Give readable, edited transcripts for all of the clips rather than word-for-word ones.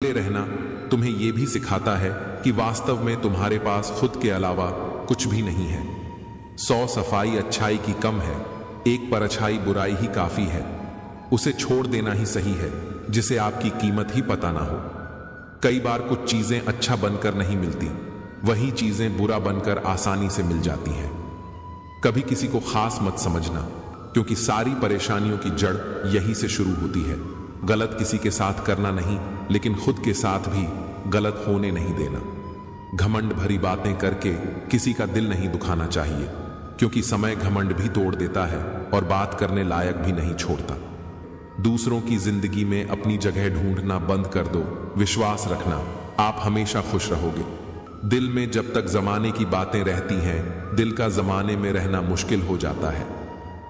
अकेले रहना तुम्हें यह भी सिखाता है कि वास्तव में तुम्हारे पास खुद के अलावा कुछ भी नहीं है। 100 सफाई अच्छाई की कम है, एक परछाई बुराई ही काफी है। उसे छोड़ देना ही सही है जिसे आपकी कीमत ही पता ना हो। कई बार कुछ चीजें अच्छा बनकर नहीं मिलती, वही चीजें बुरा बनकर आसानी से मिल जाती हैं। कभी किसी को खास मत समझना, क्योंकि सारी परेशानियों की जड़ यही से शुरू होती है। गलत किसी के साथ करना नहीं, लेकिन खुद के साथ भी गलत होने नहीं देना। घमंड भरी बातें करके किसी का दिल नहीं दुखाना चाहिए, क्योंकि समय घमंड भी तोड़ देता है और बात करने लायक भी नहीं छोड़ता। दूसरों की जिंदगी में अपनी जगह ढूंढना बंद कर दो। विश्वास रखना, आप हमेशा खुश रहोगे। दिल में जब तक जमाने की बातें रहती हैं, दिल का जमाने में रहना मुश्किल हो जाता है।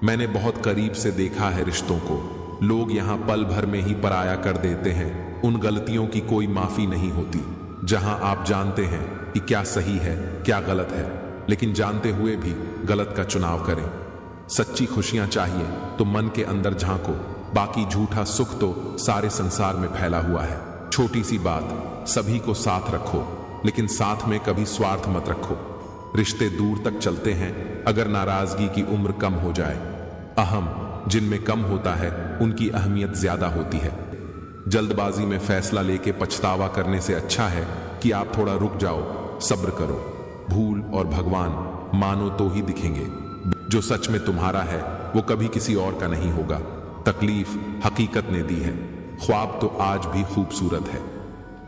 मैंने बहुत करीब से देखा है रिश्तों को। लोग यहाँ पल भर में ही पराया कर देते हैं। उन गलतियों की कोई माफी नहीं होती। जहां आप जानते हैं कि क्या सही है क्या गलत है, लेकिन जानते हुए भी गलत का चुनाव करें। सच्ची खुशियां चाहिए तो मन के अंदर झांको, बाकी झूठा सुख तो सारे संसार में फैला हुआ है। छोटी सी बात, सभी को साथ रखो, लेकिन साथ में कभी स्वार्थ मत रखो। रिश्ते दूर तक चलते हैं अगर नाराजगी की उम्र कम हो जाए। अहम जिनमें कम होता है उनकी अहमियत ज्यादा होती है। जल्दबाजी में फैसला लेके पछतावा करने से अच्छा है कि आप थोड़ा रुक जाओ, सब्र करो। भूल और भगवान मानो तो ही दिखेंगे। जो सच में तुम्हारा है वो कभी किसी और का नहीं होगा। तकलीफ हकीकत ने दी है, ख्वाब तो आज भी खूबसूरत है।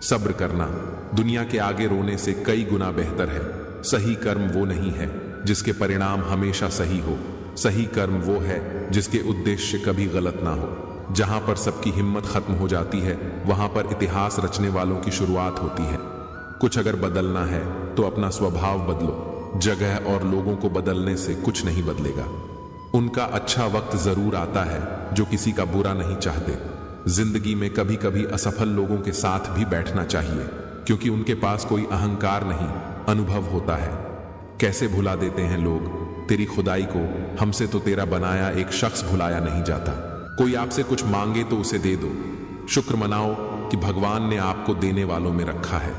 सब्र करना दुनिया के आगे रोने से कई गुना बेहतर है। सही कर्म वो नहीं है जिसके परिणाम हमेशा सही हो। सही कर्म वो है जिसके उद्देश्य कभी गलत ना हो। जहां पर सबकी हिम्मत खत्म हो जाती है, वहां पर इतिहास रचने वालों की शुरुआत होती है। कुछ अगर बदलना है तो अपना स्वभाव बदलो। जगह और लोगों को बदलने से कुछ नहीं बदलेगा। उनका अच्छा वक्त जरूर आता है जो किसी का बुरा नहीं चाहते। जिंदगी में कभी कभी असफल लोगों के साथ भी बैठना चाहिए, क्योंकि उनके पास कोई अहंकार नहीं, अनुभव होता है। कैसे भुला देते हैं लोग तेरी खुदाई को। हमसे तो तेरा बनाया एक शख्स भुलाया नहीं जाता। कोई आपसे कुछ मांगे तो उसे दे दो। शुक्र मनाओ कि भगवान ने आपको देने वालों में रखा है।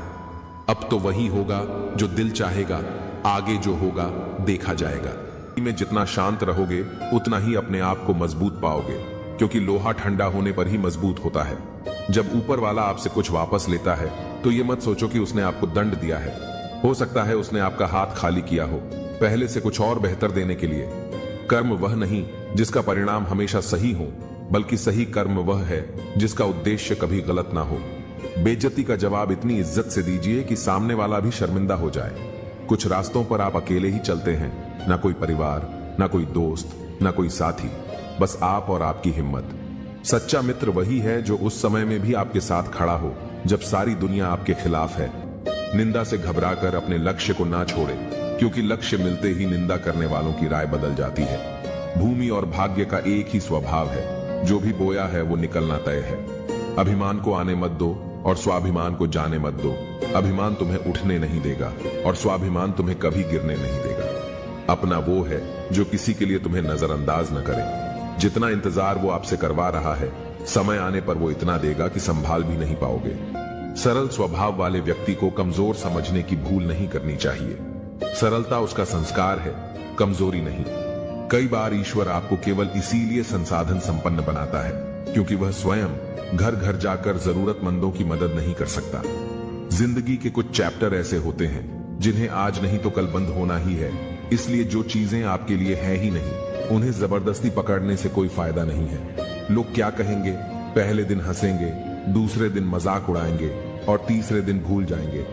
अब तो वही होगा जो दिल चाहेगा, आगे जो होगा देखा जाएगा। में जितना शांत रहोगे उतना ही अपने आप को मजबूत पाओगे, क्योंकि लोहा ठंडा होने पर ही मजबूत होता है। जब ऊपर वाला आपसे कुछ वापस लेता है तो ये मत सोचो कि उसने आपको दंड दिया है। हो सकता है उसने आपका हाथ खाली किया हो, पहले से कुछ और बेहतर देने के लिए। कर्म वह नहीं जिसका परिणाम हमेशा सही हो, बल्कि सही कर्म वह है जिसका उद्देश्य कभी गलत ना हो। बेइज्जती का जवाब इतनी इज्जत से दीजिए कि सामने वाला भी शर्मिंदा हो जाए। कुछ रास्तों पर आप अकेले ही चलते हैं, ना कोई परिवार, ना कोई दोस्त, ना कोई साथी, बस आप और आपकी हिम्मत। सच्चा मित्र वही है जो उस समय में भी आपके साथ खड़ा हो जब सारी दुनिया आपके खिलाफ है। निंदा से घबराकर अपने लक्ष्य को ना छोड़े, क्योंकि लक्ष्य मिलते ही निंदा करने वालों की राय बदल जाती है। भूमि और भाग्य का एक ही स्वभाव है, जो भी बोया है वो निकलना तय है। अभिमान को आने मत दो और स्वाभिमान को जाने मत दो। अभिमान तुम्हें उठने नहीं देगा और स्वाभिमान तुम्हें कभी गिरने नहीं देगा। अपना वो है जो किसी के लिए तुम्हें नजरअंदाज न करे। जितना इंतजार वो आपसे करवा रहा है, समय आने पर वो इतना देगा कि संभाल भी नहीं पाओगे। सरल स्वभाव वाले व्यक्ति को कमजोर समझने की भूल नहीं करनी चाहिए। सरलता उसका संस्कार है, कमजोरी नहीं। कई बार ईश्वर आपको केवल इसीलिए संसाधन संपन्न बनाता है क्योंकि वह स्वयं घर घर जाकर जरूरतमंदों की मदद नहीं कर सकता। जिंदगी के कुछ चैप्टर ऐसे होते हैं जिन्हें आज नहीं तो कल बंद होना ही है। इसलिए जो चीजें आपके लिए है ही नहीं, उन्हें जबरदस्ती पकड़ने से कोई फायदा नहीं है। लोग क्या कहेंगे, पहले दिन हंसेंगे, दूसरे दिन मजाक उड़ाएंगे और तीसरे दिन भूल जाएंगे।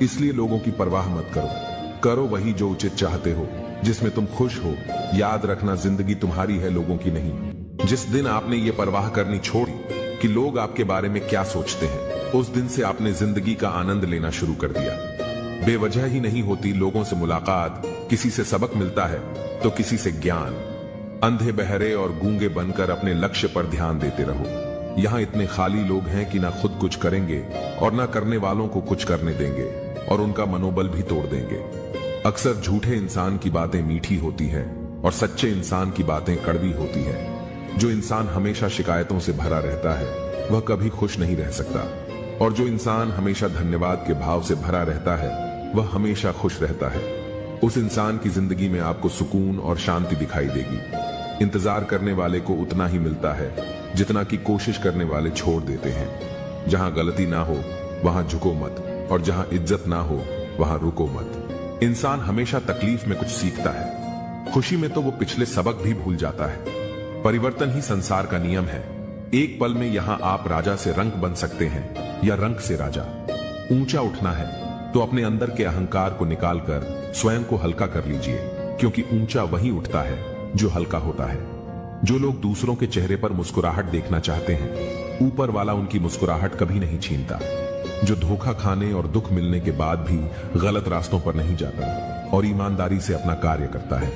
इसलिए लोगों की परवाह मत करो। करो वही जो उचित चाहते हो, जिसमें तुम खुश हो। याद रखना, जिंदगी तुम्हारी है, लोगों की नहीं। जिस दिन आपने ये परवाह करनी छोड़ी कि लोग आपके बारे में क्या सोचते हैं, उस दिन से आपने जिंदगी का आनंद लेना शुरू कर दिया। बेवजह ही नहीं होती लोगों से मुलाकात। किसी से सबक मिलता है तो किसी से ज्ञान। अंधे बहरे और गूंगे बनकर अपने लक्ष्य पर ध्यान देते रहो। यहाँ इतने खाली लोग हैं कि ना खुद कुछ करेंगे और ना करने वालों को कुछ करने देंगे, और उनका मनोबल भी तोड़ देंगे। अक्सर झूठे इंसान की बातें मीठी होती हैं और सच्चे इंसान की बातें कड़वी होती हैं। जो इंसान हमेशा शिकायतों से भरा रहता है वह कभी खुश नहीं रह सकता। और जो इंसान हमेशा धन्यवाद के भाव से भरा रहता है वह हमेशा खुश रहता है। उस इंसान की जिंदगी में आपको सुकून और शांति दिखाई देगी। इंतजार करने वाले को उतना ही मिलता है जितना कि कोशिश करने वाले छोड़ देते हैं। जहां गलती ना हो वहां झुको मत, और जहां इज्जत ना हो वहां रुको मत। इंसान हमेशा तकलीफ में कुछ सीखता है, खुशी में तो वो पिछले सबक भी भूल जाता है। परिवर्तन ही संसार का नियम है। एक पल में यहां आप राजा से रंक बन सकते हैं या रंक से राजा। ऊंचा उठना है तो अपने अंदर के अहंकार को निकालकर स्वयं को हल्का कर लीजिए, क्योंकि ऊंचा वही उठता है जो हल्का होता है। जो लोग दूसरों के चेहरे पर मुस्कुराहट देखना चाहते हैं, ऊपर वाला उनकी मुस्कुराहट कभी नहीं छीनता। जो धोखा खाने और दुख मिलने के बाद भी गलत रास्तों पर नहीं जाता और ईमानदारी से अपना कार्य करता है,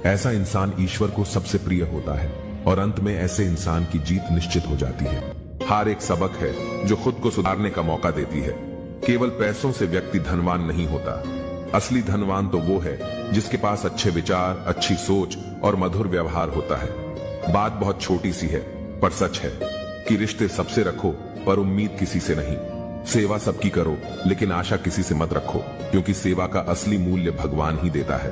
ऐसा इंसान ईश्वर को सबसे प्रिय होता है और अंत में ऐसे इंसान की जीत निश्चित हो जाती है। हार एक सबक है जो खुद को सुधारने का मौका देती है। केवल पैसों से व्यक्ति धनवान नहीं होता। असली धनवान तो वो है जिसके पास अच्छे विचार, अच्छी सोच और मधुर व्यवहार होता है। बात बहुत छोटी सी है पर सच है कि रिश्ते सबसे रखो पर उम्मीद किसी से नहीं। सेवा सबकी करो लेकिन आशा किसी से मत रखो, क्योंकि सेवा का असली मूल्य भगवान ही देता है।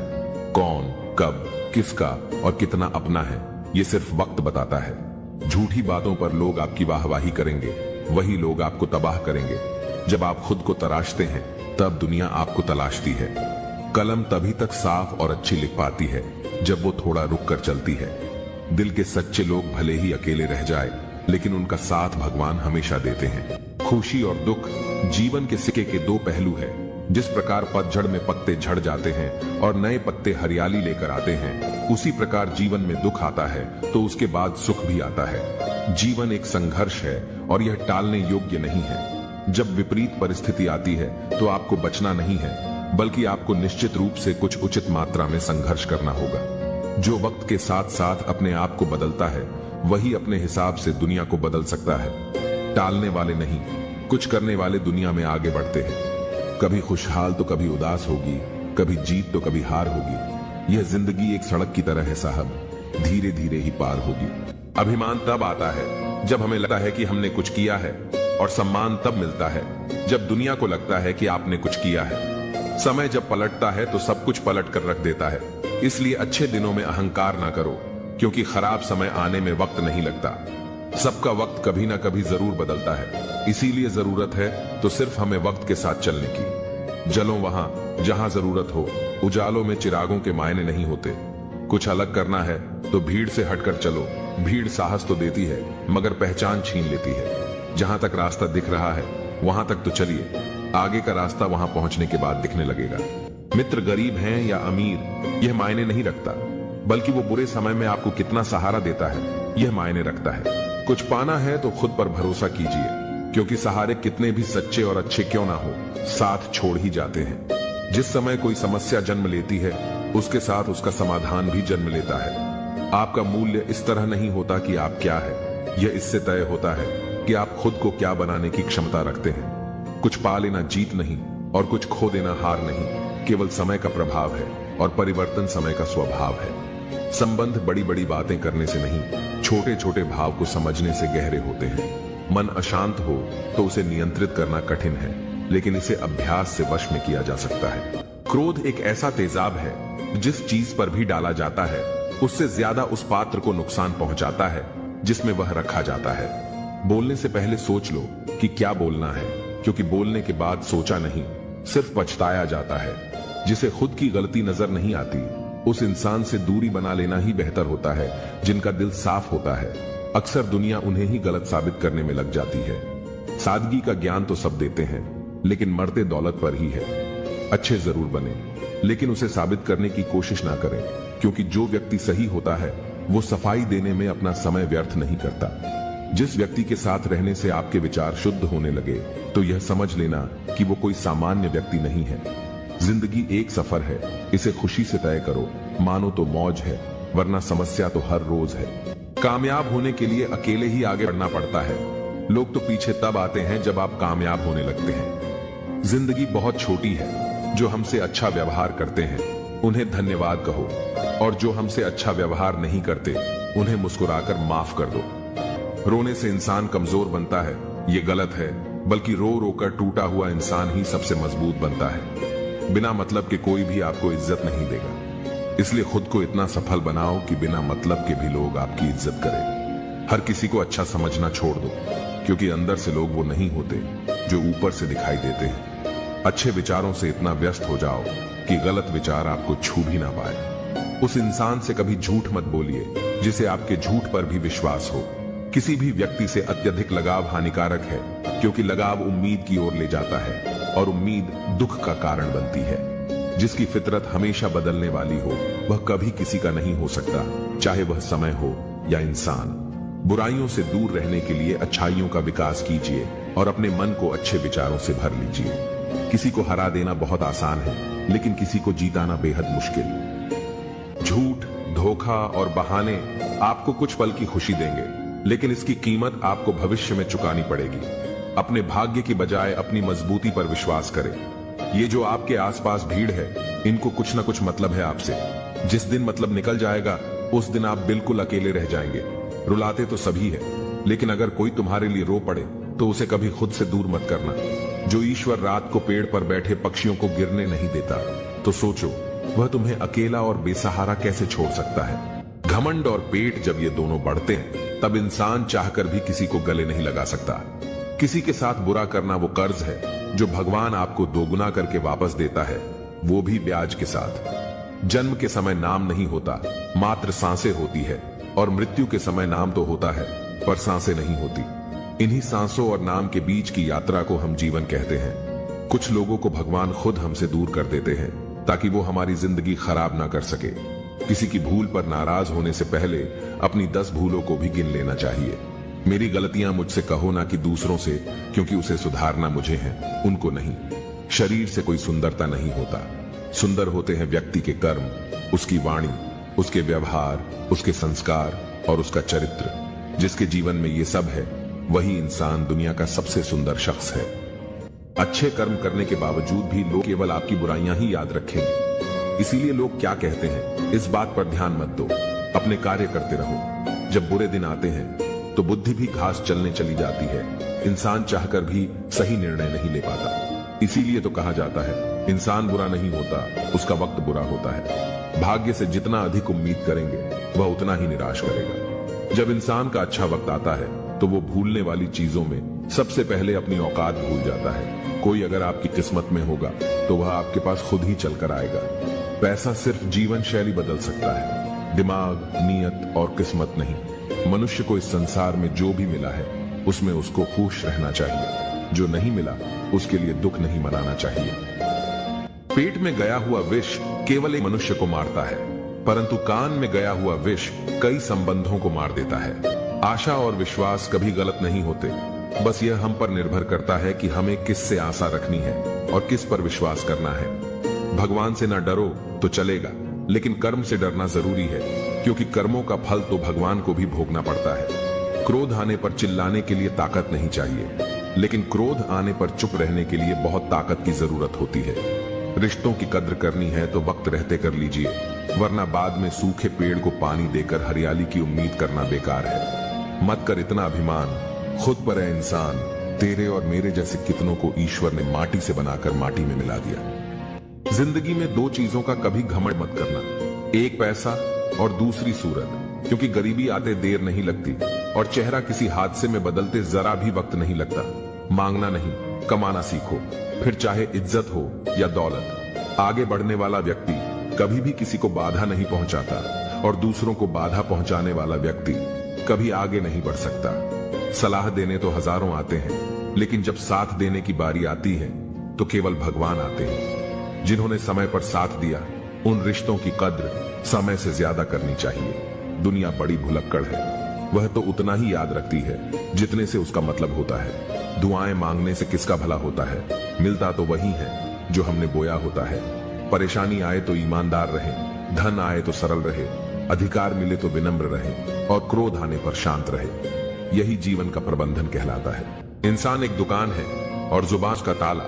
कौन, कब, किसका और कितना अपना है ये सिर्फ वक्त बताता है। झूठी बातों पर लोग आपकी वाहवाही करेंगे, वही लोग आपको तबाह करेंगे। जब आप खुद को तराशते हैं तब दुनिया आपको तलाशती है। कलम तभी तक साफ और अच्छी लिख पाती है जब वो थोड़ा रुक कर चलती है। दिल के सच्चे लोग भले ही अकेले रह जाए, लेकिन उनका साथ भगवान हमेशा देते हैं। खुशी और दुख जीवन के सिक्के के दो पहलू है। जिस प्रकार पतझड़ में पत्ते झड़ जाते हैं और नए पत्ते हरियाली लेकर आते हैं, उसी प्रकार जीवन में दुख आता है तो उसके बाद सुख भी आता है। जीवन एक संघर्ष है और यह टालने योग्य नहीं है। जब विपरीत परिस्थिति आती है तो आपको बचना नहीं है, बल्कि आपको निश्चित रूप से कुछ उचित मात्रा में संघर्ष करना होगा। जो वक्त के साथ साथ अपने आप को बदलता है, वही अपने हिसाब से दुनिया को बदल सकता है। टालने वाले नहीं, कुछ करने वाले दुनिया में आगे बढ़ते हैं। कभी खुशहाल तो कभी उदास होगी, कभी जीत तो कभी हार होगी। यह जिंदगी एक सड़क की तरह है साहब, धीरे धीरे ही पार होगी। अभिमान तब आता है जब हमें लगता है कि हमने कुछ किया है, और सम्मान तब मिलता है जब दुनिया को लगता है कि आपने कुछ किया है। समय जब पलटता है तो सब कुछ पलट कर रख देता है। इसलिए अच्छे दिनों में अहंकार ना करो, क्योंकि खराब समय आने में वक्त नहीं लगता। सबका वक्त कभी ना कभी जरूर बदलता है, इसीलिए जरूरत है तो सिर्फ हमें वक्त के साथ चलने की। जलो वहां जहां जरूरत हो, उजालों में चिरागों के मायने नहीं होते। कुछ अलग करना है तो भीड़ से हटकर चलो। भीड़ साहस तो देती है मगर पहचान छीन लेती है। जहां तक रास्ता दिख रहा है वहां तक तो चलिए, आगे का रास्ता वहां पहुंचने के बाद दिखने लगेगा। मित्र गरीब हैं या अमीर यह मायने नहीं रखता, बल्कि वो बुरे समय में आपको कितना सहारा देता है यह मायने रखता है। कुछ पाना है तो खुद पर भरोसा कीजिए, क्योंकि सहारे कितने भी सच्चे और अच्छे क्यों ना हो, साथ छोड़ ही जाते हैं। जिस समय कोई समस्या जन्म लेती है, उसके साथ उसका समाधान भी जन्म लेता है। आपका मूल्य इस तरह नहीं होता कि आप क्या है, यह इससे तय होता है कि आप खुद को क्या बनाने की क्षमता रखते हैं। कुछ पा लेना जीत नहीं और कुछ खो देना हार नहीं, केवल समय का प्रभाव है और परिवर्तन समय का स्वभाव है। संबंध बड़ी बड़ी बातें करने से नहीं, छोटे छोटे भाव को समझने से गहरे होते हैं। मन अशांत हो तो उसे नियंत्रित करना कठिन है, लेकिन इसे अभ्यास से वश में किया जा सकता है। क्रोध एक ऐसा तेजाब है जिस चीज पर भी डाला जाता है उससे ज्यादा उस पात्र को नुकसान पहुंचाता है जिसमें वह रखा जाता है। बोलने से पहले सोच लो कि क्या बोलना है, क्योंकि बोलने के बाद सोचा नहीं, सिर्फ पछताया जाता है। जिसे खुद की गलती नजर नहीं आती, उस इंसान से दूरी बना लेना ही बेहतर होता है। जिनका दिल साफ होता है, अक्सर दुनिया उन्हें ही गलत साबित करने में लग जाती है। सादगी का ज्ञान तो सब देते हैं, लेकिन मरते दौलत पर ही है। अच्छे जरूर बने, लेकिन उसे साबित करने की कोशिश ना करें, क्योंकि जो व्यक्ति सही होता है वो सफाई देने में अपना समय व्यर्थ नहीं करता। जिस व्यक्ति के साथ रहने से आपके विचार शुद्ध होने लगे, तो यह समझ लेना कि वो कोई सामान्य व्यक्ति नहीं है। जिंदगी एक सफर है, इसे खुशी से तय करो। मानो तो मौज है, वरना समस्या तो हर रोज है। कामयाब होने के लिए अकेले ही आगे बढ़ना पड़ता है। लोग तो पीछे तब आते हैं जब आप कामयाब होने लगते हैं। जिंदगी बहुत छोटी है। जो हमसे अच्छा व्यवहार करते हैं उन्हें धन्यवाद कहो, और जो हमसे अच्छा व्यवहार नहीं करते उन्हें मुस्कुराकर माफ कर दो। रोने से इंसान कमजोर बनता है, ये गलत है। बल्कि रो रो कर टूटा हुआ इंसान ही सबसे मजबूत बनता है। बिना मतलब के कोई भी आपको इज्जत नहीं देगा, इसलिए खुद को इतना सफल बनाओ कि बिना मतलब के भी लोग आपकी इज्जत करें। हर किसी को अच्छा समझना छोड़ दो, क्योंकि अंदर से लोग वो नहीं होते जो ऊपर से दिखाई देते हैं। अच्छे विचारों से इतना व्यस्त हो जाओ कि गलत विचार आपको छू भी ना पाए। उस इंसान से कभी झूठ मत बोलिए जिसे आपके झूठ पर भी विश्वास हो। किसी भी व्यक्ति से अत्यधिक लगाव हानिकारक है, क्योंकि लगाव उम्मीद की ओर ले जाता है और उम्मीद दुख का कारण बनती है। जिसकी फितरत हमेशा बदलने वाली हो वह कभी किसी का नहीं हो सकता, चाहे वह समय हो या इंसान। बुराइयों से दूर रहने के लिए अच्छाइयों का विकास कीजिए और अपने मन को अच्छे विचारों से भर लीजिए। किसी को हरा देना बहुत आसान है, लेकिन किसी को जीताना बेहद मुश्किल। झूठ, धोखा और बहाने आपको कुछ पल की खुशी देंगे, लेकिन इसकी कीमत आपको भविष्य में चुकानी पड़ेगी। अपने भाग्य की बजाय अपनी मजबूती पर विश्वास करें। ये जो आपके आसपास भीड़ है, इनको कुछ ना कुछ मतलब है आपसे। जिस दिन मतलब निकल जाएगा, उस दिन आप बिल्कुल अकेले रह जाएंगे। रुलाते तो सभी है, लेकिन अगर कोई तुम्हारे लिए रो पड़े तो उसे कभी खुद से दूर मत करना। जो ईश्वर रात को पेड़ पर बैठे पक्षियों को गिरने नहीं देता, तो सोचो वह तुम्हें अकेला और बेसहारा कैसे छोड़ सकता है। घमंड और पेट जब ये दोनों बढ़ते हैं, तब इंसान चाहकर भी किसी को गले नहीं लगा सकता। किसी के साथ बुरा करना वो कर्ज है जो भगवान आपको दोगुना करके वापस देता है, वो भी ब्याज के साथ। जन्म के समय नाम नहीं होता, मात्र सांसें होती है, और मृत्यु के समय नाम तो होता है पर सांसें नहीं होती। इन्हीं सांसों और नाम के बीच की यात्रा को हम जीवन कहते हैं। कुछ लोगों को भगवान खुद हमसे दूर कर देते हैं ताकि वो हमारी जिंदगी खराब ना कर सके। किसी की भूल पर नाराज होने से पहले अपनी 10 भूलों को भी गिन लेना चाहिए। मेरी गलतियां मुझसे कहो ना कि दूसरों से, क्योंकि उसे सुधारना मुझे है, उनको नहीं। शरीर से कोई सुंदरता नहीं होता, सुंदर होते हैं व्यक्ति के कर्म, उसकी वाणी, उसके व्यवहार, उसके संस्कार और उसका चरित्र। जिसके जीवन में ये सब है, वही इंसान दुनिया का सबसे सुंदर शख्स है। अच्छे कर्म करने के बावजूद भी लोग केवल आपकी बुराइयां ही याद रखेंगे। इसीलिए लोग क्या कहते हैं, इस बात पर ध्यान मत दो, अपने कार्य करते रहो। जब बुरे दिन आते हैं तो बुद्धि भी घास चलने चली जाती है। इंसान चाहकर भी सही निर्णय नहीं ले पाता। इसीलिए तो कहा जाता है, इंसान बुरा नहीं होता, उसका वक्त बुरा होता है। भाग्य से जितना अधिक उम्मीद करेंगे, वह उतना ही निराश करेगा। जब इंसान का अच्छा वक्त आता है तो वो भूलने वाली चीजों में सबसे पहले अपनी औकात भूल जाता है। कोई अगर आपकी किस्मत में होगा तो वह आपके पास खुद ही चलकर आएगा। पैसा सिर्फ जीवन शैली बदल सकता है, दिमाग, नीयत और किस्मत नहीं। मनुष्य को इस संसार में जो भी मिला है उसमें उसको खुश रहना चाहिए। जो नहीं मिला उसके लिए दुख नहीं मनाना चाहिए। पेट में गया हुआ विष केवल एक मनुष्य को मारता है, परंतु कान में गया हुआ विष कई संबंधों को मार देता है। आशा और विश्वास कभी गलत नहीं होते, बस यह हम पर निर्भर करता है कि हमें किस से आशा रखनी है और किस पर विश्वास करना है। भगवान से ना डरो तो चलेगा, लेकिन कर्म से डरना जरूरी है, क्योंकि कर्मों का फल तो भगवान को भी भोगना पड़ता है। क्रोध आने पर चिल्लाने के लिए ताकत नहीं चाहिए, लेकिन क्रोध आने पर चुप रहने के लिए बहुत ताकत की जरूरत होती है। रिश्तों की कद्र करनी है तो वक्त रहते कर लीजिए, वरना बाद में सूखे पेड़ को पानी देकर हरियाली की उम्मीद करना बेकार है। मत कर इतना अभिमान, खुद पर है इंसान। तेरे और मेरे जैसे कितनों को ईश्वर ने माटी से बनाकर माटी में मिला दिया। जिंदगी में 2 चीजों का कभी घमंड मत करना, एक पैसा और दूसरी सूरत, क्योंकि गरीबी आते देर नहीं लगती और चेहरा किसी हादसे में बदलते जरा भी वक्त नहीं लगता। मांगना नहीं, कमाना सीखो, फिर चाहे इज्जत हो या दौलत। आगे बढ़ने वाला व्यक्ति कभी भी किसी को बाधा नहीं पहुंचाता, और दूसरों को बाधा पहुंचाने वाला व्यक्ति कभी आगे नहीं बढ़ सकता। सलाह देने तो हजारों आते हैं, लेकिन जब साथ देने की बारी आती है तो केवल भगवान आते हैं। जिन्होंने समय पर साथ दिया, उन रिश्तों की कद्र समय से ज्यादा करनी चाहिए। दुनिया बड़ी भुलक्कड़ है, वह तो उतना ही याद रखती है जितने से उसका मतलब होता है। दुआएं मांगने से किसका भला होता है, मिलता तो वही है जो हमने बोया होता है। परेशानी आए तो ईमानदार रहे, धन आए तो सरल रहे, अधिकार मिले तो विनम्र रहे, और क्रोध आने पर शांत रहे। यही जीवन का प्रबंधन कहलाता है। इंसान एक दुकान है और जुबान का ताला।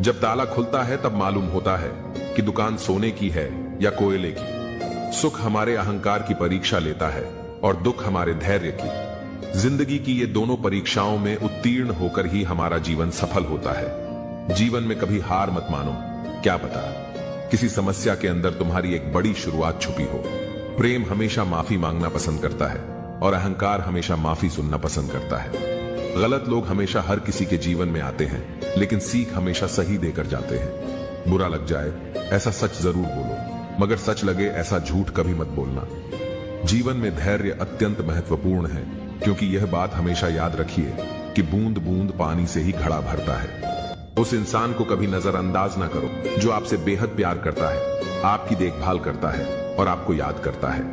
जब ताला खुलता है तब मालूम होता है कि दुकान सोने की है या कोयले की। सुख हमारे अहंकार की परीक्षा लेता है और दुख हमारे धैर्य की। जिंदगी की ये दोनों परीक्षाओं में उत्तीर्ण होकर ही हमारा जीवन सफल होता है। जीवन में कभी हार मत मानो। क्या पता किसी समस्या के अंदर तुम्हारी एक बड़ी शुरुआत छुपी हो। प्रेम हमेशा माफी मांगना पसंद करता है और अहंकार हमेशा माफी सुनना पसंद करता है। गलत लोग हमेशा हर किसी के जीवन में आते हैं, लेकिन सीख हमेशा सही देकर जाते हैं। बुरा लग जाए ऐसा सच जरूर बोलो, मगर सच लगे ऐसा झूठ कभी मत बोलना। जीवन में धैर्य अत्यंत महत्वपूर्ण है, क्योंकि यह बात हमेशा याद रखिए कि बूंद बूंद पानी से ही घड़ा भरता है। उस इंसान को कभी नजरअंदाज ना करो जो आपसे बेहद प्यार करता है, आपकी देखभाल करता है और आपको याद करता है।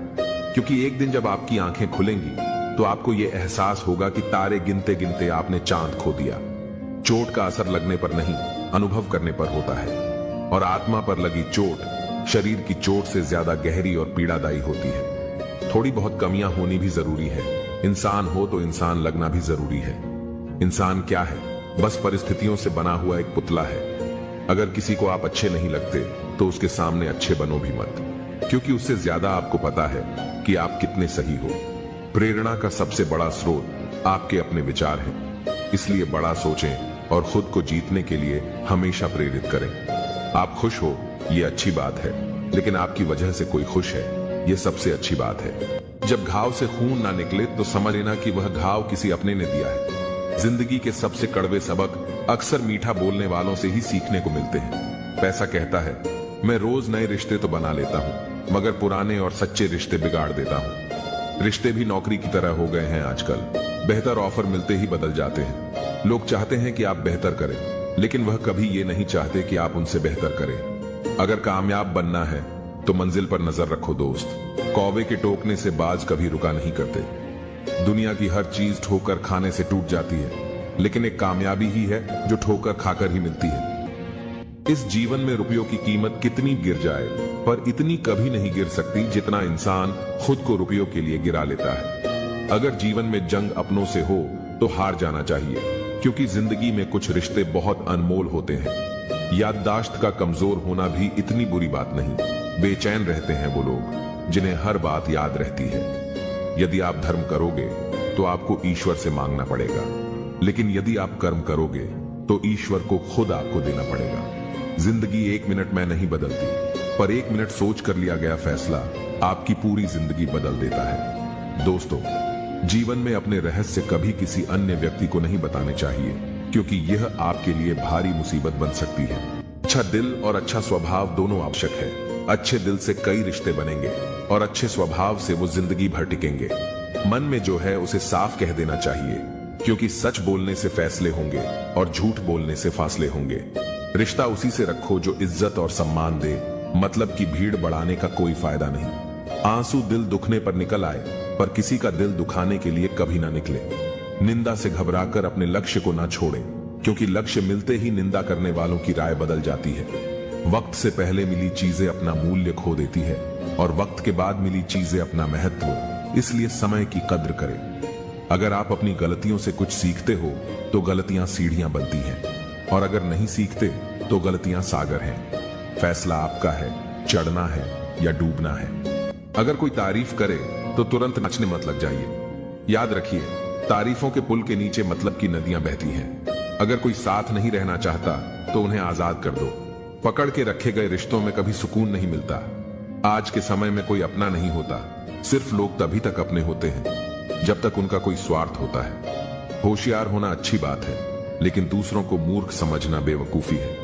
क्योंकि एक दिन जब आपकी आंखें खुलेंगी तो आपको यह एहसास होगा कि तारे गिनते गिनते आपने चांद खो दिया। चोट का असर लगने पर नहीं, अनुभव करने पर होता है, और आत्मा पर लगी चोट शरीर की चोट से ज्यादा गहरी और पीड़ादायी होती है। थोड़ी बहुत कमियां होनी भी जरूरी है। इंसान हो तो इंसान लगना भी जरूरी है। इंसान क्या है? बस परिस्थितियों से बना हुआ एक पुतला है। अगर किसी को आप अच्छे नहीं लगते तो उसके सामने अच्छे बनो भी मत, क्योंकि उससे ज्यादा आपको पता है कि आप कितने सही हो। प्रेरणा का सबसे बड़ा स्रोत आपके अपने विचार हैं, इसलिए बड़ा सोचें और खुद को जीतने के लिए हमेशा प्रेरित करें। आप खुश हो ये अच्छी बात है, लेकिन आपकी वजह से कोई खुश है ये सबसे अच्छी बात है। जब घाव से खून ना निकले तो समझ लेना कि वह घाव किसी अपने ने दिया है। जिंदगी के सबसे कड़वे सबक अक्सर मीठा बोलने वालों से ही सीखने को मिलते हैं। पैसा कहता है मैं रोज नए रिश्ते तो बना लेता हूँ, मगर पुराने और सच्चे रिश्ते बिगाड़ देता हूँ। रिश्ते भी नौकरी की तरह हो गए हैं आजकल। बेहतर ऑफर मिलते ही बदल जाते हैं। लोग चाहते हैं कि आप बेहतर करें, लेकिन वह कभी ये नहीं चाहते कि आप उनसे बेहतर करें। अगर कामयाब बनना है तो मंजिल पर नजर रखो दोस्त। कौवे के टोकने से बाज कभी रुका नहीं करते। दुनिया की हर चीज ठोकर खाने से टूट जाती है, लेकिन एक कामयाबी ही है जो ठोकर खाकर ही मिलती है। इस जीवन में रुपयों की कीमत कितनी गिर जाए, पर इतनी कभी नहीं गिर सकती जितना इंसान खुद को रुपयों के लिए गिरा लेता है। अगर जीवन में जंग अपनों से हो तो हार जाना चाहिए, क्योंकि जिंदगी में कुछ रिश्ते बहुत अनमोल होते हैं। याददाश्त का कमजोर होना भी इतनी बुरी बात नहीं। बेचैन रहते हैं वो लोग जिन्हें हर बात याद रहती है। यदि आप धर्म करोगे तो आपको ईश्वर से मांगना पड़ेगा, लेकिन यदि आप कर्म करोगे तो ईश्वर को खुद आपको देना पड़ेगा। जिंदगी 1 मिनट में नहीं बदलती, पर 1 मिनट सोच कर लिया गया फैसला आपकी पूरी जिंदगी बदल देता है। दोस्तों, जीवन में अपने रहस्य कभी किसी अन्य व्यक्ति को नहीं बताने चाहिए, क्योंकि यह आपके लिए भारी मुसीबत बन सकती है। अच्छा दिल और अच्छा स्वभाव दोनों आवश्यक है। अच्छे दिल से कई रिश्ते बनेंगे और अच्छे स्वभाव से वो जिंदगी भर टिकेंगे। मन में जो है उसे साफ कह देना चाहिए, क्योंकि सच बोलने से फैसले होंगे और झूठ बोलने से फासले होंगे। रिश्ता उसी से रखो जो इज्जत और सम्मान दे, मतलब की भीड़ बढ़ाने का कोई फायदा नहीं। आंसू दिल दुखने पर निकल आए, पर किसी का दिल दुखाने के लिए कभी ना निकले। निंदा से घबराकर अपने लक्ष्य को ना छोड़ें, क्योंकि लक्ष्य मिलते ही निंदा करने वालों की राय बदल जाती है। वक्त से पहले मिली चीजें अपना मूल्य खो देती है, और वक्त के बाद मिली चीजें अपना महत्व। इसलिए समय की कद्र करें। अगर आप अपनी गलतियों से कुछ सीखते हो तो गलतियां सीढ़ियां बनती हैं, और अगर नहीं सीखते तो गलतियां सागर हैं। फैसला आपका है, चढ़ना है या डूबना है। अगर कोई तारीफ करे तो तुरंत नाचने मत लग जाइए। याद रखिए, तारीफों के पुल के नीचे मतलब की नदियां बहती हैं। अगर कोई साथ नहीं रहना चाहता तो उन्हें आजाद कर दो। पकड़ के रखे गए रिश्तों में कभी सुकून नहीं मिलता। आज के समय में कोई अपना नहीं होता, सिर्फ लोग तभी तक अपने होते हैं जब तक उनका कोई स्वार्थ होता है। होशियार होना अच्छी बात है, लेकिन दूसरों को मूर्ख समझना बेवकूफी है।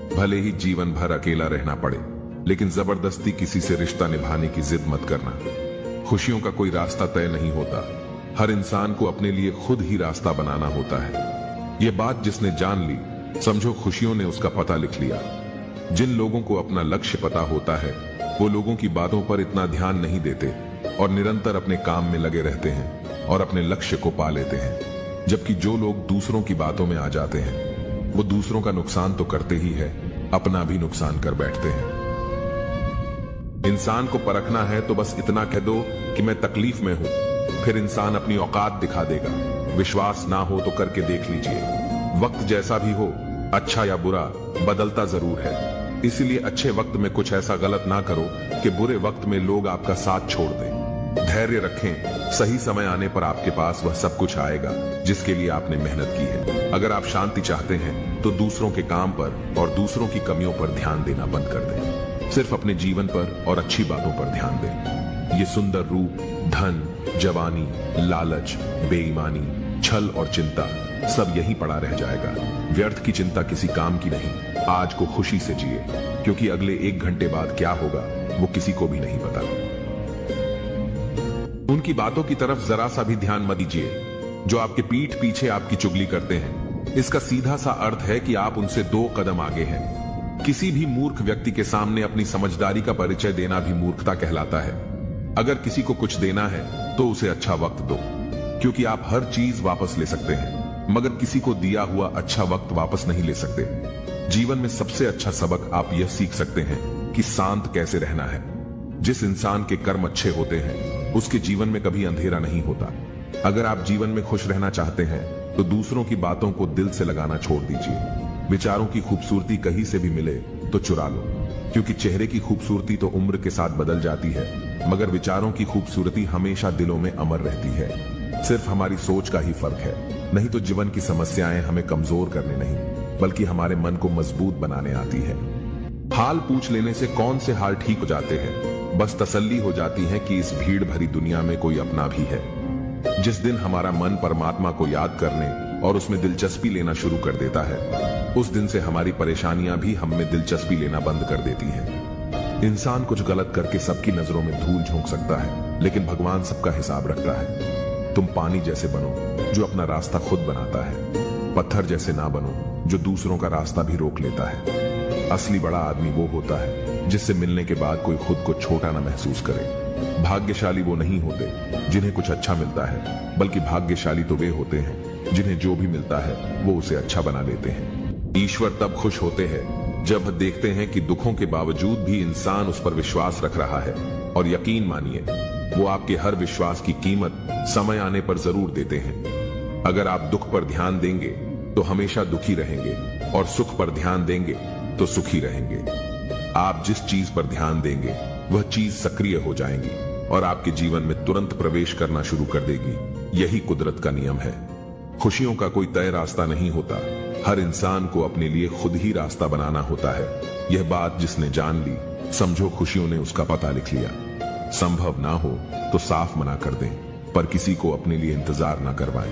भले ही जीवन भर अकेला रहना पड़े, लेकिन जबरदस्ती किसी से रिश्ता निभाने की जिद मत करना। खुशियों का कोई रास्ता तय नहीं होता। हर इंसान को अपने लिए खुद ही रास्ता बनाना होता है। ये बात जिसने जान ली, समझो खुशियों ने उसका पता लिख लिया। जिन लोगों को अपना लक्ष्य पता होता है वो लोगों की बातों पर इतना ध्यान नहीं देते और निरंतर अपने काम में लगे रहते हैं और अपने लक्ष्य को पा लेते हैं। जबकि जो लोग दूसरों की बातों में आ जाते हैं वो दूसरों का नुकसान तो करते ही है, अपना भी नुकसान कर बैठते हैं। इंसान को परखना है तो बस इतना कह दो कि मैं तकलीफ में हूं, फिर इंसान अपनी औकात दिखा देगा। विश्वास ना हो तो करके देख लीजिए। वक्त जैसा भी हो, अच्छा या बुरा, बदलता जरूर है। इसलिए अच्छे वक्त में कुछ ऐसा गलत ना करो कि बुरे वक्त में लोग आपका साथ छोड़ दें। धैर्य रखें, सही समय आने पर आपके पास वह सब कुछ आएगा जिसके लिए आपने मेहनत की है। अगर आप शांति चाहते हैं तो दूसरों के काम पर और दूसरों की कमियों पर ध्यान देना बंद कर दें। सिर्फ अपने जीवन पर और अच्छी बातों पर ध्यान दें। ये सुंदर रूप, धन, जवानी, लालच, बेईमानी, छल और चिंता सब यहीं पड़ा रह जाएगा। व्यर्थ की चिंता किसी काम की नहीं। आज को खुशी से जिए, क्योंकि अगले 1 घंटे बाद क्या होगा वो किसी को भी नहीं पता। उनकी बातों की तरफ जरा सा भी ध्यान मत दीजिए जो आपके पीठ पीछे आपकी चुगली करते हैं। इसका सीधा सा अर्थ है कि आप उनसे 2 कदम आगे हैं। किसी भी मूर्ख व्यक्ति के सामने अपनी समझदारी का परिचय देना भी मूर्खता कहलाता है। अगर किसी को कुछ देना है तो उसे अच्छा वक्त दो, क्योंकि आप हर चीज वापस ले सकते हैं, मगर किसी को दिया हुआ अच्छा वक्त वापस नहीं ले सकते। जीवन में सबसे अच्छा सबक आप यह सीख सकते हैं कि शांत कैसे रहना है। जिस इंसान के कर्म अच्छे होते हैं उसके जीवन में कभी अंधेरा नहीं होता। अगर आप जीवन में खुश रहना चाहते हैं तो दूसरों की बातों को दिल से लगाना छोड़ दीजिए। विचारों की खूबसूरती कहीं से भी मिले तो चुरा लो, क्योंकि चेहरे की खूबसूरती तो उम्र के साथ बदल जाती है, मगर विचारों की खूबसूरती हमेशा दिलों में अमर रहती है। सिर्फ हमारी सोच का ही फर्क है। नहीं तो जीवन की समस्याएं हमें कमजोर करने नहीं, बल्कि हमारे मन को मजबूत बनाने आती है। हाल पूछ लेने से कौन से हाल ठीक हो जाते हैं? बस तसल्ली हो जाती है कि इस भीड़ भरी दुनिया में कोई अपना भी है। जिस दिन हमारा मन परमात्मा को याद करने और उसमें दिलचस्पी लेना शुरू कर देता है, उस दिन से हमारी परेशानियां भी हम में दिलचस्पी लेना बंद कर देती हैं। इंसान कुछ गलत करके सबकी नजरों में धूल झोंक सकता है, लेकिन भगवान सबका हिसाब रखता है। तुम पानी जैसे बनो जो अपना रास्ता खुद बनाता है। पत्थर जैसे ना बनो जो दूसरों का रास्ता भी रोक लेता है। असली बड़ा आदमी वो होता है जिससे मिलने के बाद कोई खुद को छोटा ना महसूस करे। भाग्यशाली वो नहीं होते जिन्हें कुछ अच्छा मिलता है, बल्कि भाग्यशाली तो वे होते हैं जिन्हें जो भी मिलता है वो उसे अच्छा बना लेते हैं। ईश्वर तब खुश होते हैं जब देखते हैं कि दुखों के बावजूद भी इंसान उस पर विश्वास रख रहा है, और यकीन मानिए वो आपके हर विश्वास की कीमत समय आने पर जरूर देते हैं। अगर आप दुख पर ध्यान देंगे तो हमेशा दुखी रहेंगे, और सुख पर ध्यान देंगे तो सुखी रहेंगे। आप जिस चीज पर ध्यान देंगे वह चीज सक्रिय हो जाएंगी और आपके जीवन में तुरंत प्रवेश करना शुरू कर देगी। यही कुदरत का नियम है। खुशियों का कोई तय रास्ता नहीं होता। हर इंसान को अपने लिए खुद ही रास्ता बनाना होता है। यह बात जिसने जान ली, समझो खुशियों ने उसका पता लिख लिया। संभव ना हो तो साफ मना कर दें, पर किसी को अपने लिए इंतजार ना करवाएं।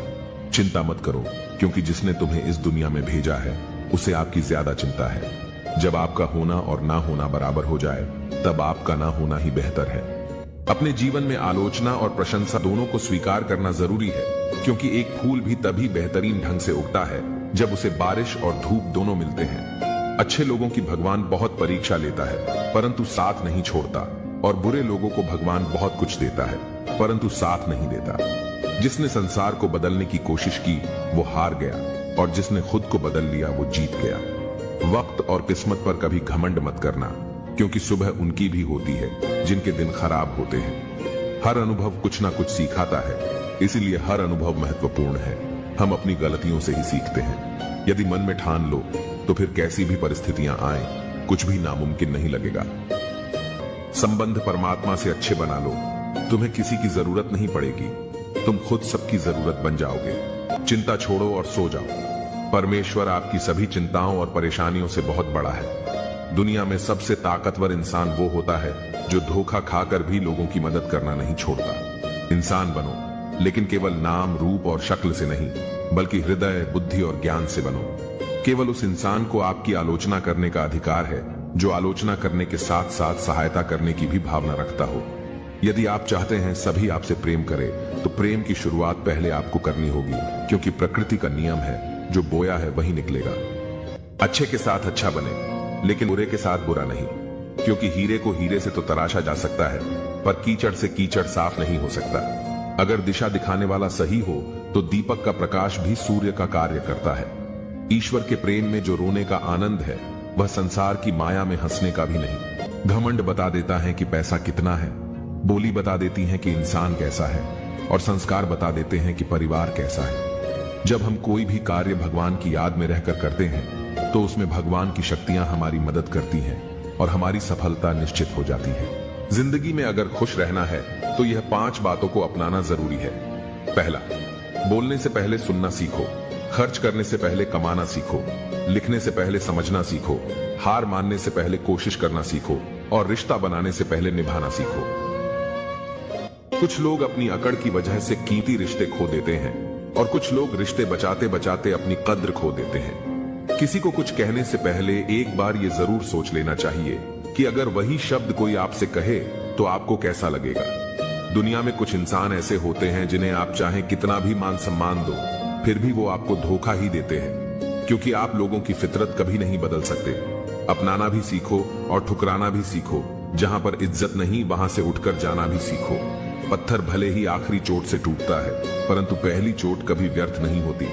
चिंता मत करो, क्योंकि जिसने तुम्हें इस दुनिया में भेजा है उसे आपकी ज्यादा चिंता है। जब आपका होना और ना होना बराबर हो जाए, तब आपका ना होना ही बेहतर है। अपने जीवन में आलोचना और प्रशंसा दोनों को स्वीकार करना जरूरी है, क्योंकि एक फूल भी तभी बेहतरीन ढंग से उगता है जब उसे बारिश और धूप दोनों मिलते हैं। अच्छे लोगों की भगवान बहुत परीक्षा लेता है, परंतु साथ नहीं छोड़ता, और बुरे लोगों को भगवान बहुत कुछ देता है, परंतु साथ नहीं देता। जिसने संसार को बदलने की कोशिश की वो हार गया, और जिसने खुद को बदल लिया वो जीत गया। वक्त और किस्मत पर कभी घमंड मत करना, क्योंकि सुबह उनकी भी होती है जिनके दिन खराब होते हैं। हर अनुभव कुछ ना कुछ सिखाता है, इसीलिए हर अनुभव महत्वपूर्ण है। हम अपनी गलतियों से ही सीखते हैं। यदि मन में ठान लो तो फिर कैसी भी परिस्थितियां आए, कुछ भी नामुमकिन नहीं लगेगा। संबंध परमात्मा से अच्छे बना लो, तुम्हें किसी की जरूरत नहीं पड़ेगी। तुम खुद सबकी जरूरत बन जाओगे। चिंता छोड़ो और सो जाओ। परमेश्वर आपकी सभी चिंताओं और परेशानियों से बहुत बड़ा है। दुनिया में सबसे ताकतवर इंसान वो होता है जो धोखा खाकर भी लोगों की मदद करना नहीं छोड़ता। इंसान बनो, लेकिन केवल नाम, रूप और शक्ल से नहीं, बल्कि हृदय, बुद्धि और ज्ञान से बनो। केवल उस इंसान को आपकी आलोचना करने का अधिकार है जो आलोचना करने के साथ साथ सहायता करने की भी भावना रखता हो। यदि आप चाहते हैं सभी आपसे प्रेम करें, तो प्रेम की शुरुआत पहले आपको करनी होगी, क्योंकि प्रकृति का नियम है जो बोया है वही निकलेगा। अच्छे के साथ अच्छा बने, लेकिन बुरे के साथ बुरा नहीं, क्योंकि हीरे को हीरे से तो तराशा जा सकता है, पर कीचड़ से कीचड़ साफ नहीं हो सकता। अगर दिशा दिखाने वाला सही हो तो दीपक का प्रकाश भी सूर्य का कार्य करता है। ईश्वर के प्रेम में जो रोने का आनंद है वह संसार की माया में हंसने का भी नहीं। घमंड बता देता है कि पैसा कितना है, बोली बता देती है कि इंसान कैसा है, और संस्कार बता देते हैं कि परिवार कैसा है। जब हम कोई भी कार्य भगवान की याद में रहकर करते हैं तो उसमें भगवान की शक्तियां हमारी मदद करती हैं और हमारी सफलता निश्चित हो जाती है। जिंदगी में अगर खुश रहना है तो तो यह 5 बातों को अपनाना जरूरी है। पहला, बोलने से पहले सुनना सीखो, खर्च करने से पहले कमाना सीखो, लिखने से पहले समझना सीखो, हार मानने से पहले कोशिश करना सीखो और रिश्ता बनाने से पहले निभाना सीखो। कुछ लोग अपनी अकड़ की वजह से कीमती रिश्ते खो देते हैं और कुछ लोग रिश्ते बचाते बचाते अपनी कद्र खो देते हैं। किसी को कुछ कहने से पहले एक बार ये जरूर सोच लेना चाहिए कि अगर वही शब्द कोई आपसे कहे तो आपको कैसा लगेगा। दुनिया में कुछ इंसान ऐसे होते हैं जिन्हें आप चाहे कितना भी मान सम्मान दो, फिर भी वो आपको धोखा ही देते हैं, क्योंकि आप लोगों की फितरत कभी नहीं बदल सकते। अपनाना भी सीखो और ठुकराना भी सीखो। जहां पर इज्जत नहीं, वहां से उठकर जाना भी सीखो। पत्थर भले ही आखिरी चोट से टूटता है, परंतु पहली चोट कभी व्यर्थ नहीं होती।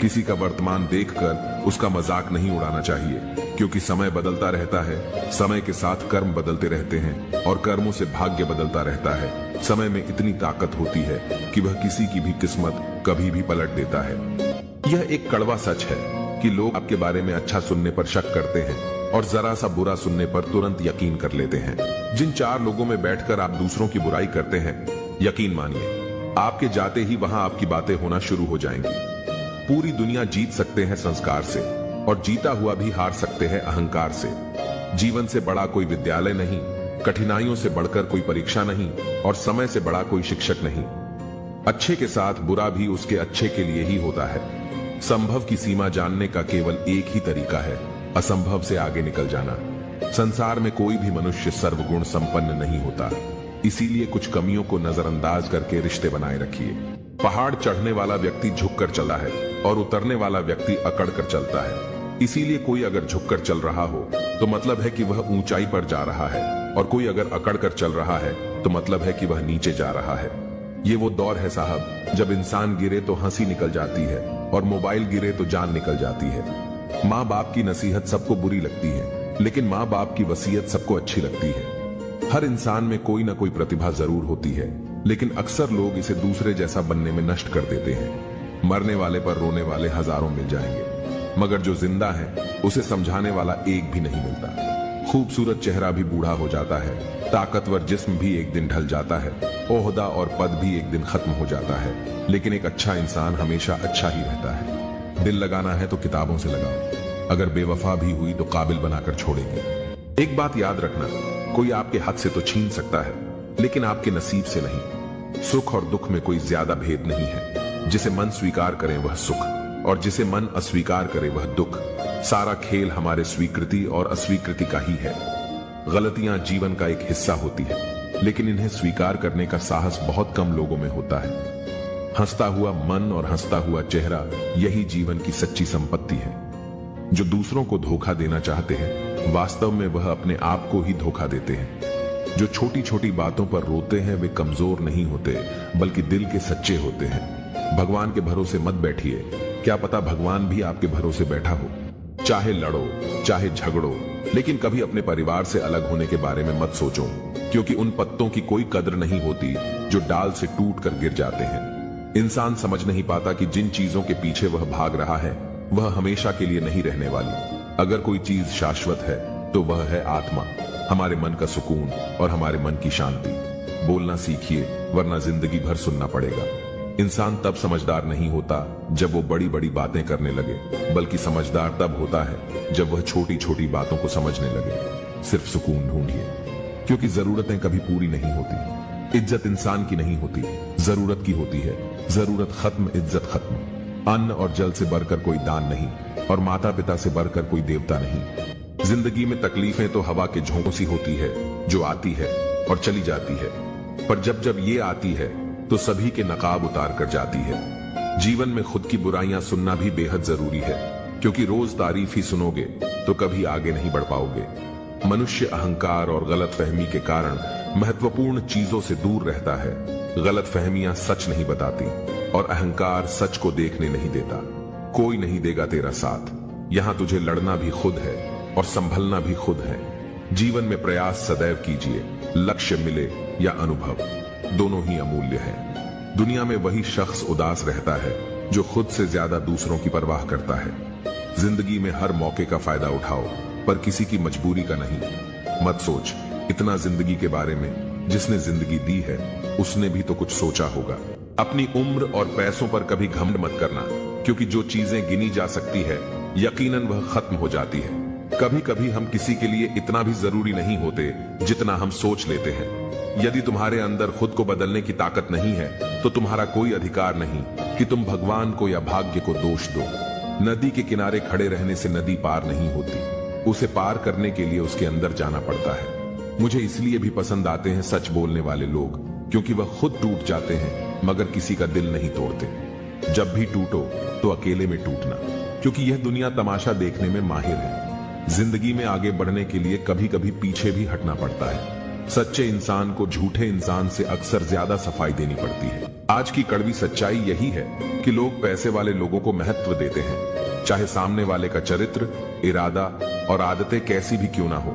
किसी का वर्तमान देखकर उसका मजाक नहीं उड़ाना चाहिए, क्योंकि समय बदलता रहता है। समय के साथ कर्म बदलते रहते हैं और कर्मों से भाग्य बदलता रहता है। समय में इतनी ताकत होती है कि वह किसी की भी किस्मत कभी भी पलट देता है। यह एक कड़वा सच है कि लोग आपके बारे में अच्छा सुनने पर शक करते हैं और जरा सा बुरा सुनने पर तुरंत यकीन कर लेते हैं। जिन 4 लोगों में बैठकर आप दूसरों की बुराई करते हैं, यकीन मानिए आपके जाते ही वहां आपकी बातें होना शुरू हो जाएंगी। पूरी दुनिया जीत सकते हैं संस्कार से और जीता हुआ भी हार सकते हैं अहंकार से। जीवन से बड़ा कोई विद्यालय नहीं, कठिनाइयों से बढ़कर कोई परीक्षा नहीं और समय से बड़ा कोई शिक्षक नहीं। अच्छे के साथ बुरा भी उसके अच्छे के लिए ही होता है। संभव की सीमा जानने का केवल एक ही तरीका है, असंभव से आगे निकल जाना। संसार में कोई भी मनुष्य सर्वगुण संपन्न नहीं होता, इसीलिए कुछ कमियों को नजरअंदाज करके रिश्ते बनाए रखिए। पहाड़ चढ़ने वाला व्यक्ति झुककर चला है और उतरने वाला व्यक्ति अकड़ कर चलता है। इसीलिए कोई अगर झुककर चल रहा हो तो मतलब है कि वह ऊंचाई पर जा रहा है, और कोई अगर अकड़ कर चल रहा है तो मतलब है कि वह नीचे जा रहा है। ये वो दौर है साहब, जब इंसान गिरे तो हंसी निकल जाती है और मोबाइल गिरे तो जान निकल जाती है। माँ बाप की नसीहत सबको बुरी लगती है, लेकिन माँ बाप की वसीयत सबको अच्छी लगती है। हर इंसान में कोई ना कोई प्रतिभा जरूर होती है, लेकिन अक्सर लोग इसे दूसरे जैसा बनने में नष्ट कर देते हैं। मरने वाले पर रोने वाले हजारों मिल जाएंगे, मगर जो जिंदा है उसे समझाने वाला एक भी नहीं मिलता। खूबसूरत चेहरा भी बूढ़ा हो जाता है, ताकतवर जिस्म भी एक दिन ढल जाता है, ओहदा और पद भी एक दिन खत्म हो जाता है, लेकिन एक अच्छा इंसान हमेशा अच्छा ही रहता है। दिल लगाना है तो किताबों से लगाओ, अगर बेवफा भी हुई तो काबिल बनाकर छोड़ेगी। एक बात याद रखना, कोई आपके हाथ से तो छीन सकता है, लेकिन आपके नसीब से नहीं। सुख और दुख में कोई ज्यादा भेद नहीं है। जिसे मन स्वीकार करे वह सुख, और जिसे मन अस्वीकार करे वह दुख। सारा खेल हमारे स्वीकृति और अस्वीकृति का ही है। गलतियां जीवन का एक हिस्सा होती है, लेकिन इन्हें स्वीकार करने का साहस बहुत कम लोगों में होता है। हंसता हुआ मन और हंसता हुआ चेहरा, यही जीवन की सच्ची संपत्ति है। जो दूसरों को धोखा देना चाहते हैं, वास्तव में वह अपने आप को ही धोखा देते हैं। जो छोटी छोटी बातों पर रोते हैं वे कमजोर नहीं होते, बल्कि दिल के सच्चे होते हैं। भगवान के भरोसे मत बैठिए, क्या पता भगवान भी आपके भरोसे बैठा हो। चाहे लड़ो, चाहे झगड़ो, लेकिन कभी अपने परिवार से अलग होने के बारे में मत सोचो, क्योंकि उन पत्तों की कोई कद्र नहीं होती जो डाल से टूट कर गिर जाते हैं। इंसान समझ नहीं पाता कि जिन चीजों के पीछे वह भाग रहा है वह हमेशा के लिए नहीं रहने वाली। अगर कोई चीज शाश्वत है तो वह है आत्मा, हमारे मन का सुकून और हमारे मन की शांति। बोलना सीखिए, वरना जिंदगी भर सुनना पड़ेगा। इंसान तब समझदार नहीं होता जब वो बड़ी बड़ी बातें करने लगे, बल्कि समझदार तब होता है जब वह छोटी छोटी बातों को समझने लगे। सिर्फ सुकून ढूंढिए, क्योंकि जरूरतें कभी पूरी नहीं होती। इज्जत इंसान की नहीं होती, जरूरत की होती है। जरूरत खत्म, इज्जत खत्म। अन्न और जल से बढ़कर कोई दान नहीं, और माता पिता से बढ़कर कोई देवता नहीं। जिंदगी में तकलीफें तो हवा के झोंकों सी होती है, जो आती है और चली जाती है, पर जब जब ये आती है तो सभी के नकाब उतार कर जाती है। जीवन में खुद की बुराइयां सुनना भी बेहद जरूरी है, क्योंकि रोज तारीफ ही सुनोगे तो कभी आगे नहीं बढ़ पाओगे। मनुष्य अहंकार और गलतफहमी के कारण महत्वपूर्ण चीजों से दूर रहता है। गलतफहमियां सच नहीं बताती और अहंकार सच को देखने नहीं देता। कोई नहीं देगा तेरा साथ, यहां तुझे लड़ना भी खुद है और संभलना भी खुद है। जीवन में प्रयास सदैव कीजिए, लक्ष्य मिले या अनुभव, दोनों ही अमूल्य हैं। दुनिया में वही शख्स उदास रहता है जो खुद से ज्यादा दूसरों की परवाह करता है। जिंदगी में हर मौके का फायदा उठाओ, पर किसी की मजबूरी का नहीं। मत सोच इतना जिंदगी के बारे में जिसने जिंदगी दी है। उसने भी तो कुछ सोचा होगा। अपनी उम्र और पैसों पर कभी घमंड मत करना, क्योंकि जो चीजें गिनी जा सकती है यकीनन वह खत्म हो जाती है। कभी कभी हम किसी के लिए इतना भी जरूरी नहीं होते जितना हम सोच लेते हैं। यदि तुम्हारे अंदर खुद को बदलने की ताकत नहीं है तो तुम्हारा कोई अधिकार नहीं कि तुम भगवान को या भाग्य को दोष दो। नदी के किनारे खड़े रहने से नदी पार नहीं होती, उसे पार करने के लिए उसके अंदर जाना पड़ता है। मुझे इसलिए भी पसंद आते हैं सच बोलने वाले लोग, क्योंकि वह खुद टूट जाते हैं मगर किसी का दिल नहीं तोड़ते। जब भी टूटो तो अकेले में टूटना, क्योंकि यह दुनिया तमाशा देखने में माहिर है। जिंदगी में आगे बढ़ने के लिए कभी कभी पीछे भी हटना पड़ता है। सच्चे इंसान को झूठे इंसान से अक्सर ज्यादा सफाई देनी पड़ती है। आज की कड़वी सच्चाई यही है कि लोग पैसे वाले लोगों को महत्व देते हैं, चाहे सामने वाले का चरित्र, इरादा और आदतें कैसी भी क्यों ना हो।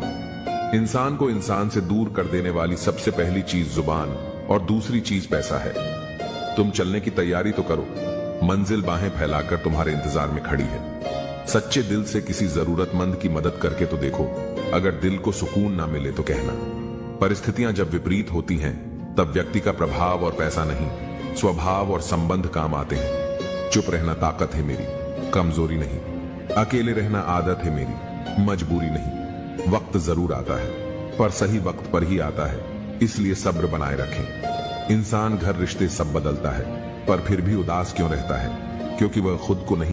इंसान को इंसान से दूर कर देने वाली सबसे पहली चीज जुबान और दूसरी चीज पैसा है। तुम चलने की तैयारी तो करो, मंजिल बाहें फैलाकर तुम्हारे इंतजार में खड़ी है। सच्चे दिल से किसी जरूरतमंद की मदद करके तो देखो, अगर दिल को सुकून ना मिले तो कहना। परिस्थितियां जब विपरीत होती हैं तब व्यक्ति का प्रभाव और पैसा नहीं, स्वभाव और संबंध काम आते हैं। चुप रहना ताकत है मेरी, कमजोरी नहीं। अकेले रहना आदत है मेरी, मजबूरी नहीं। वक्त जरूर आता है पर सही वक्त पर ही आता है, इसलिए सब्र बनाए रखें। इंसान, घर, रिश्ते सब बदलता है पर फिर भी उदास क्यों रहता है? क्योंकि वह खुद को नहीं